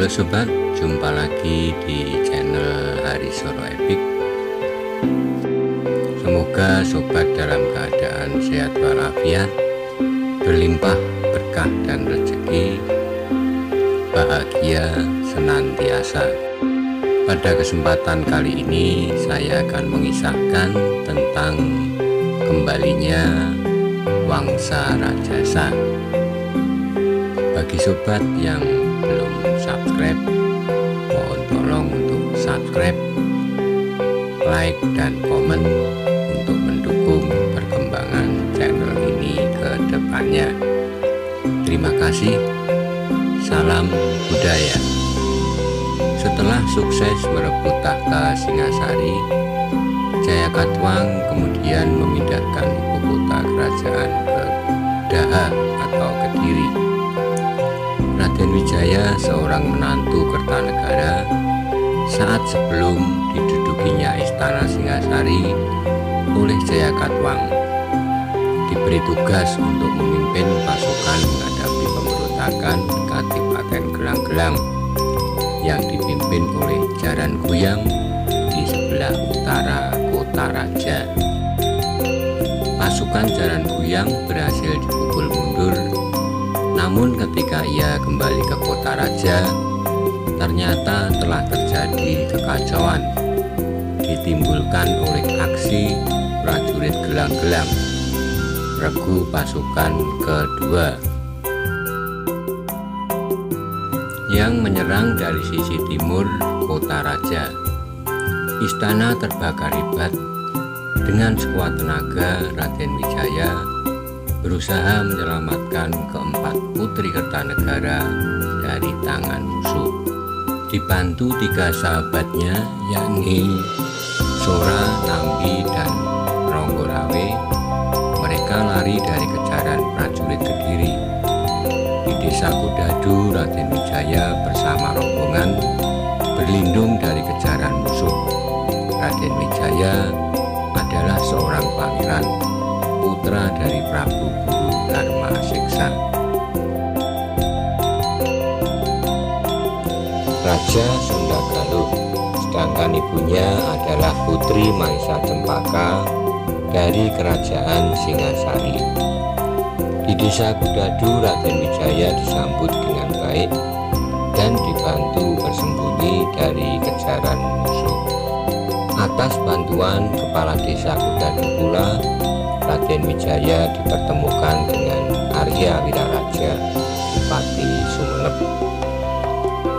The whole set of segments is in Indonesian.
Halo sobat, jumpa lagi di channel Hari Soro Epic. Semoga sobat dalam keadaan sehat walafiat, berlimpah berkah dan rezeki, bahagia senantiasa. Pada kesempatan kali ini saya akan mengisahkan tentang kembalinya Wangsa Rajasa. Bagi sobat yang belum subscribe, mohon tolong untuk subscribe, like, dan komen untuk mendukung perkembangan channel ini ke depannya. Terima kasih. Salam budaya. Setelah sukses merebut tahta Singasari, Jayakatwang kemudian memindahkan ibu kota kerajaan ke Daha atau Kediri. Raden Wijaya, seorang menantu Kertanegara, saat sebelum didudukinya istana Singasari oleh Jayakatwang, diberi tugas untuk memimpin pasukan menghadapi pemberontakan di Kadipaten Gelang-Gelang yang dipimpin oleh Jaran Guyang di sebelah utara kota raja. Pasukan Jaran Guyang berhasil dipukul mundur. Namun ketika ia kembali ke kota raja, ternyata telah terjadi kekacauan ditimbulkan oleh aksi prajurit Gelang-Gelang, regu pasukan kedua, yang menyerang dari sisi timur kota raja. Istana terbakar hebat. Dengan sekuat tenaga, Raden Wijaya berusaha menyelamatkan keempat putri Kertanegara dari tangan musuh. Dibantu tiga sahabatnya, yakni Sora, Nambi, dan Ronggorawe, mereka lari dari kejaran prajurit Kediri. Di desa Kudadu, Raden Wijaya bersama rombongan berlindung dari kejaran musuh. Raden Wijaya adalah seorang pangeran, putra dari Prabu Guru Dharma Siksa. Raja Sunda Galuh, sedangkan ibunya adalah Putri Maisa Cempaka dari Kerajaan Singasari. Di desa Kudadu, Raden Wijaya disambut dengan baik dan dibantu bersembunyi dari kejaran musuh. Atas bantuan kepala desa Kudadu pula, Raden Wijaya dipertemukan dengan Arya Wiraraja, Bupati Sumenep.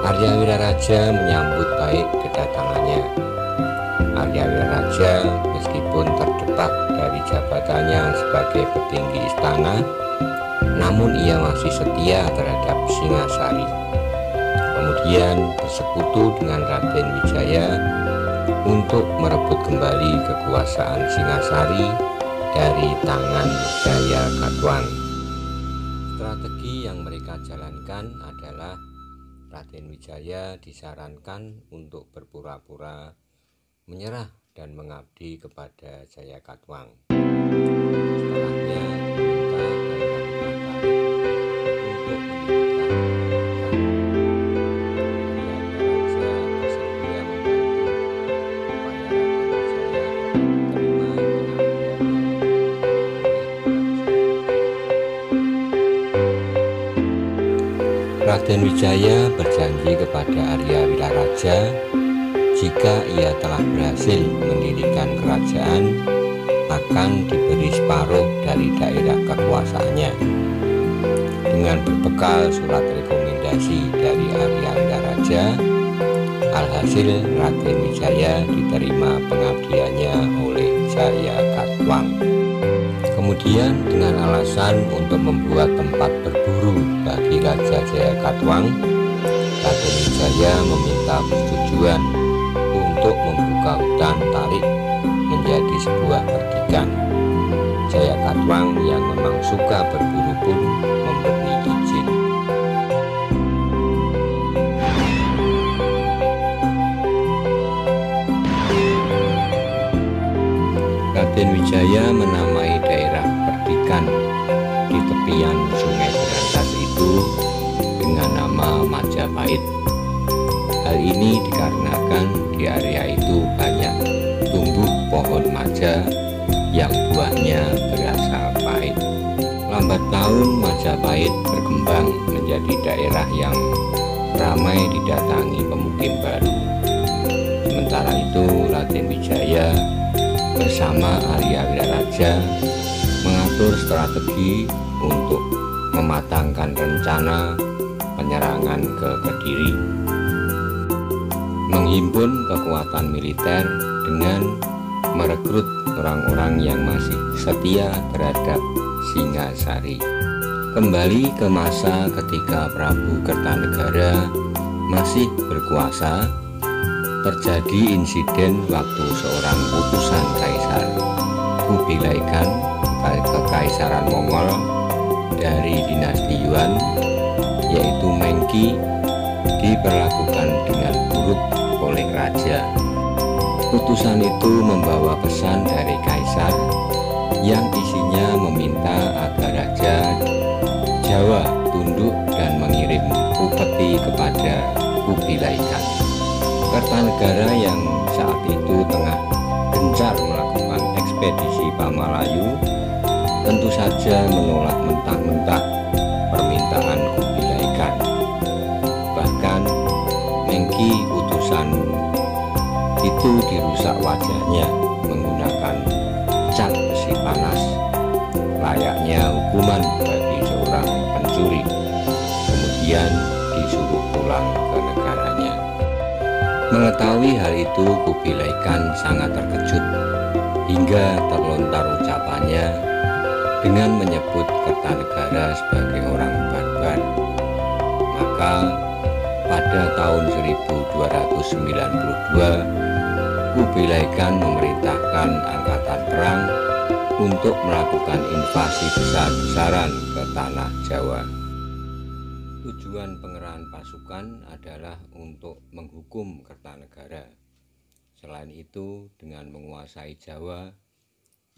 Arya Wiraraja menyambut baik kedatangannya. Arya Wiraraja meskipun terdepak dari jabatannya sebagai petinggi istana, namun ia masih setia terhadap Singasari. Kemudian bersekutu dengan Raden Wijaya untuk merebut kembali kekuasaan Singasari dari tangan Jayakatwang. Strategi yang mereka jalankan adalah Raden Wijaya disarankan untuk berpura-pura menyerah dan mengabdi kepada Jayakatwang. Setelahnya diminta Raden Wijaya berjanji kepada Arya Wiraraja jika ia telah berhasil mendirikan kerajaan akan diberi separuh dari daerah kekuasaannya. Dengan berbekal surat rekomendasi dari Arya Wiraraja, alhasil Raden Wijaya diterima pengabdiannya oleh Jayakatwang. Kemudian dengan alasan untuk membuat tempat berburu bagi Raja Jayakatwang, Raden Wijaya meminta persetujuan untuk membuka hutan tarik menjadi sebuah perdikan. Jayakatwang yang memang suka berburu pun memberi izin. Raden Wijaya menamai daerah perdikan di tepian Sungai Berantas itu dengan nama Majapahit. Hal ini dikarenakan di area itu banyak tumbuh pohon maja yang buahnya berasa pahit. Lambat laun Majapahit berkembang menjadi daerah yang ramai didatangi pemukim baru. Sementara itu Raden Wijaya bersama Arya Wiraraja mengatur strategi untuk mematangkan rencana penyerangan ke Kediri, menghimpun kekuatan militer dengan merekrut orang-orang yang masih setia terhadap Singasari. Kembali ke masa ketika Prabu Kertanegara masih berkuasa, terjadi insiden waktu seorang utusan Kaisar Kubilai Khan Kekaisaran Mongol dari dinasti Yuan, yaitu Mengki, diperlakukan dengan buruk oleh raja. Utusan itu membawa pesan dari Kaisar yang isinya meminta agar Raja Jawa tunduk dan mengirim upeti kepada Kubilai Khan. Kertanegara yang saat itu tengah gencar melakukan ekspedisi Pamalayu tentu saja menolak mentah-mentah permintaan Kubilai Khan. Bahkan Mengki utusan itu dirusak wajahnya menggunakan cat besi panas, layaknya hukuman bagi seorang pencuri. Kemudian disuruh pulang ke negaranya. Mengetahui hal itu, Kubilai Khan sangat terkejut hingga terlontar ucapannya dengan menyebut Kertanegara sebagai orang barbar. Maka pada tahun 1292 Kubilai Khan memerintahkan angkatan perang untuk melakukan invasi besar-besaran ke tanah Jawa. Tujuan pengerahan pasukan adalah untuk menghukum Kertanegara. Selain itu, dengan menguasai Jawa,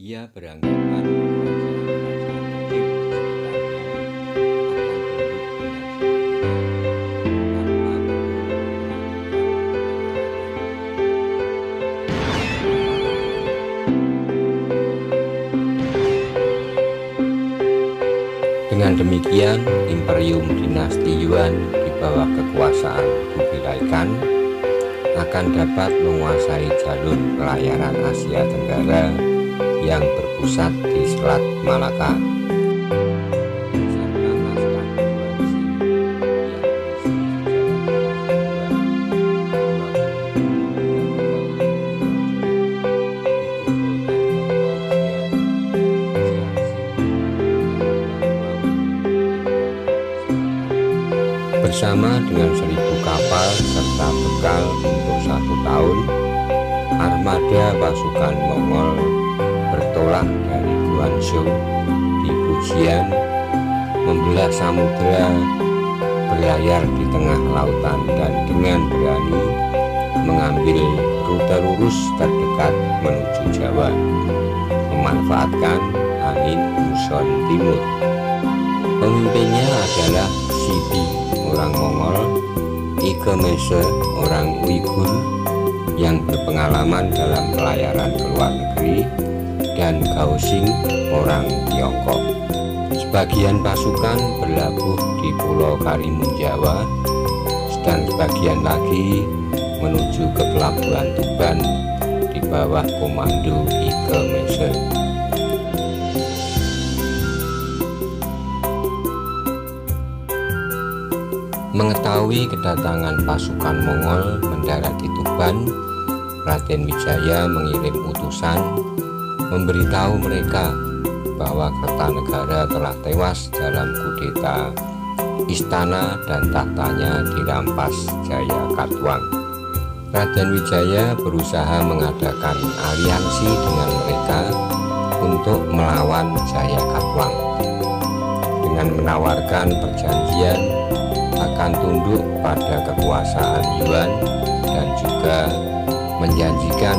ia beranggapan kerajaan-kerajaan kecil Dengan demikian, Imperium Dinasti Yuan di bawah kekuasaan Kubilai Khan akan dapat menguasai jalur pelayaran Asia Tenggara yang berpusat di Selat Malaka. Bersama dengan 1.000 kapal serta bekal untuk 1 tahun, armada pasukan Mongol bertolak dari Guangzhou di Fujian, membelah samudera, berlayar di tengah lautan dan dengan berani mengambil rute lurus terdekat menuju Jawa, memanfaatkan angin muson timur. Pemimpinnya adalah Sibi, orang Mongol, Ikemese, orang Uighur yang berpengalaman dalam pelayaran ke luar negeri, dan Gaoxing, orang Tiongkok. Sebagian pasukan berlabuh di Pulau Karimun Jawa, sedang sebagian lagi menuju ke Pelabuhan Tuban di bawah komando Ikemese. Mengetahui kedatangan pasukan Mongol mendarat di Tuban, Raden Wijaya mengirim utusan memberitahu mereka bahwa Kertanegara telah tewas dalam kudeta, istana dan tahtanya dirampas Jaya Katuang. Raden Wijaya berusaha mengadakan aliansi dengan mereka untuk melawan Jaya Katuang dengan menawarkan perjanjian akan tunduk pada kekuasaan Yuan dan juga menjanjikan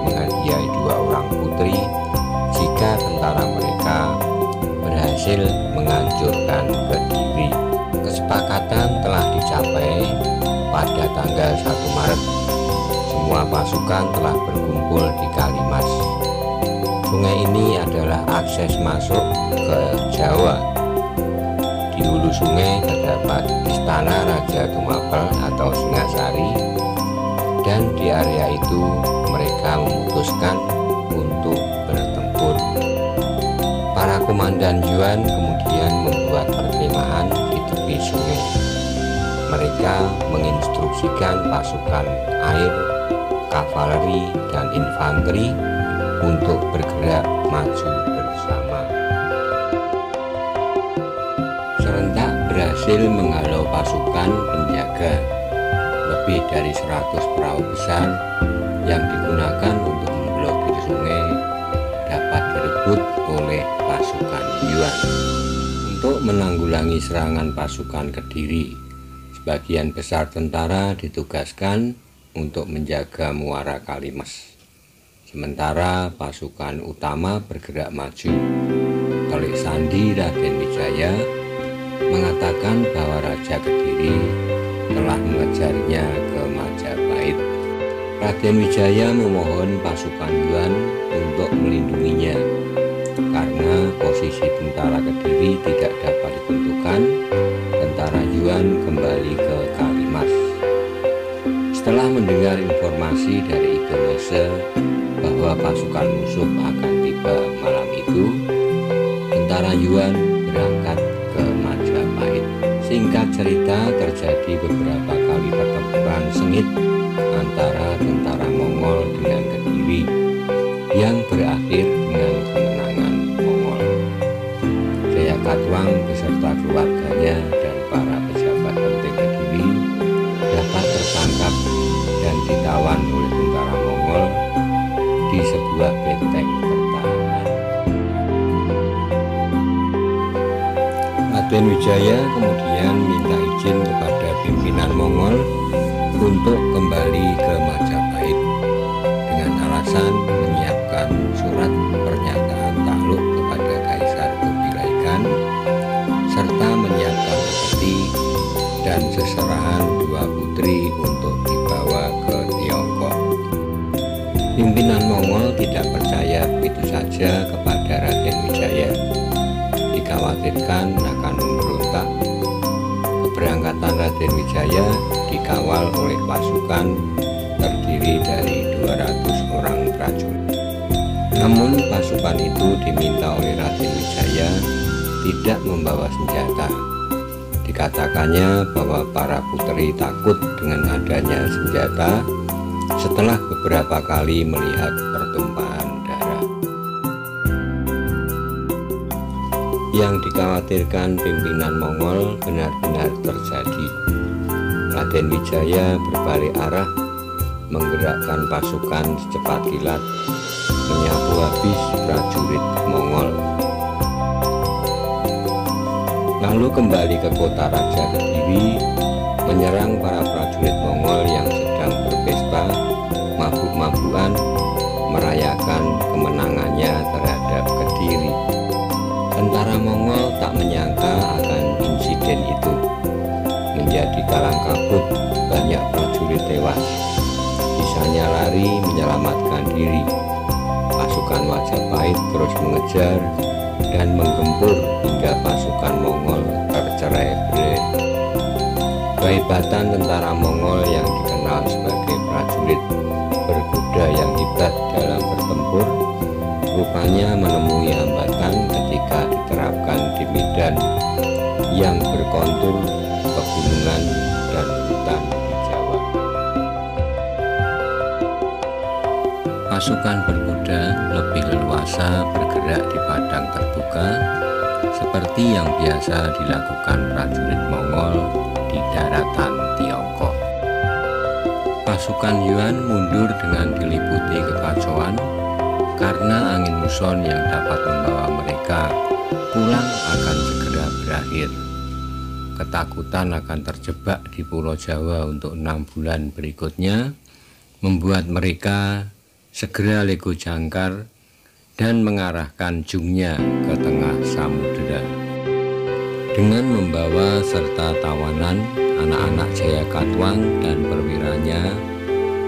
menghadiahi 2 orang putri jika tentara mereka berhasil menghancurkan Kediri. Kesepakatan telah dicapai pada tanggal 1 Maret, semua pasukan telah berkumpul di Kalimas. Sungai ini adalah akses masuk ke Jawa. Di hulu sungai terdapat Istana Raja Tumapel atau Singasari, dan di area itu mereka memutuskan untuk bertempur. Para komandan Yuan kemudian membuat perkemahan di tepi sungai. Mereka menginstruksikan pasukan air, kavaleri, dan infanteri untuk bergerak maju bersama. Serentak berhasil menghalau pasukan penjaga. Lebih dari 100 perahu besar yang digunakan untuk memblokir sungai dapat direbut oleh pasukan Yuan. Untuk menanggulangi serangan pasukan Kediri, sebagian besar tentara ditugaskan untuk menjaga muara Kalimas. Sementara pasukan utama bergerak maju. Telik Sandi Raden Wijaya mengatakan bahwa Raja Kediri telah mengejarnya ke Majapahit. Raden Wijaya memohon pasukan Yuan untuk melindunginya karena posisi tentara Kediri tidak dapat ditentukan. Tentara Yuan kembali ke Kalimas. Setelah mendengar informasi dari Ike Mese bahwa pasukan musuh akan tiba malam itu, tentara Yuan berangkat ke Majapahit. Singkat cerita, terjadi beberapa kali pertempuran sengit antara tentara Mongol dengan Kediri yang berakhir dengan kemenangan Mongol. Jayakatwang beserta keluarganya dan para pejabat penting Kediri dapat tertangkap dan ditawan oleh tentara Mongol di sebuah benteng pertahanan. Raden Wijaya kemudian minta izin kepada pimpinan Mongol untuk kembali ke Majapahit dengan alasan menyiapkan surat pernyataan takluk kepada Kaisar Kubilai Khan serta menyiapkan peti dan seserahan 2 putri untuk dibawa ke Tiongkok. Pimpinan Mongol tidak percaya begitu saja kepada Raden Wijaya. Dikhawatirkan akan memberontak. Keberangkatan Raden Wijaya dikawal oleh pasukan terdiri dari 200 orang prajurit. Namun pasukan itu diminta oleh Raden Wijaya tidak membawa senjata. Dikatakannya bahwa para putri takut dengan adanya senjata setelah beberapa kali melihat pertumpahan darah. Yang dikhawatirkan pimpinan Mongol benar-benar terjadi. Raden Wijaya berbalik arah, menggerakkan pasukan secepat kilat, menyapu habis prajurit Mongol. Lalu kembali ke kota Raja Kediri, menyerang para prajurit Mongol yang sedang berpesta, mabuk-mabukan, merayakan kemenangannya terhadap Kediri. Tentara Mongol tak menyangka akan insiden itu. Menjadi kalang kabut, banyak prajurit tewas. Sisanya lari menyelamatkan diri. Pasukan Majapahit terus mengejar dan menggempur hingga pasukan Mongol tercerai-berai. Kehebatan tentara Mongol yang dikenal sebagai prajurit berkuda yang hebat dalam bertempur rupanya menemui hambatan ketika diterapkan di medan yang berkontur pegunungan dan hutan hijauan. Pasukan berkuda lebih leluasa bergerak di padang terbuka seperti yang biasa dilakukan prajurit Mongol di daratan Tiongkok. Pasukan Yuan mundur dengan diliputi kekacauan karena angin muson yang dapat membawa mereka pulang akan segera berakhir. Ketakutan akan terjebak di Pulau Jawa untuk 6 bulan berikutnya membuat mereka segera lego jangkar dan mengarahkan jungnya ke tengah samudera. dengan membawa serta tawanan anak-anak Jayakatwang dan perwiranya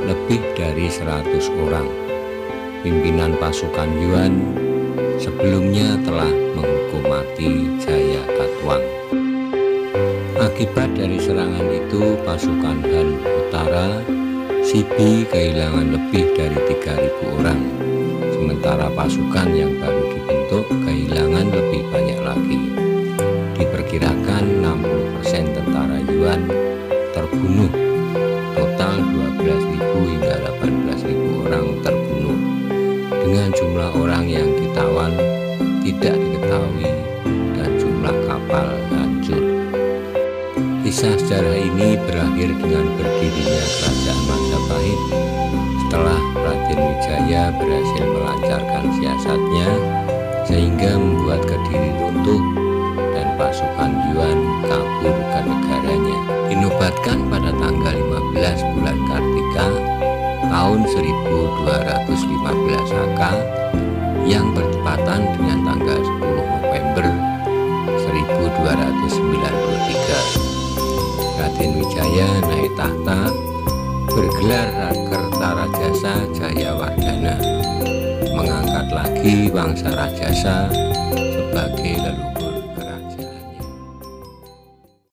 lebih dari 100 orang. Pimpinan pasukan Yuan sebelumnya telah menghukum mati Jayakatwang. Akibat dari serangan itu, pasukan Han Utara Sibi kehilangan lebih dari 3.000 orang, sementara pasukan yang baru dibentuk kehilangan lebih banyak lagi. Diperkirakan 60% tentara Yuan terbunuh, total 12.000 hingga 18.000 orang terbunuh. Dengan jumlah orang yang ditawan tidak diketahui dan jumlah kapal hancur. Kisah sejarah ini berakhir dengan berdirinya Kerajaan Majapahit setelah Raden Wijaya berhasil melancarkan siasatnya sehingga membuat Kediri runtuh dan pasukan Yuan kabur ke negaranya. Dinobatkan pada tanggal 15 bulan Kartika tahun 1215 Saka yang bertepatan dengan tanggal 10 November 1293. Raden Wijaya naik tahta bergelar Kertarajasa Jayawardhana, mengangkat lagi Wangsa Rajasa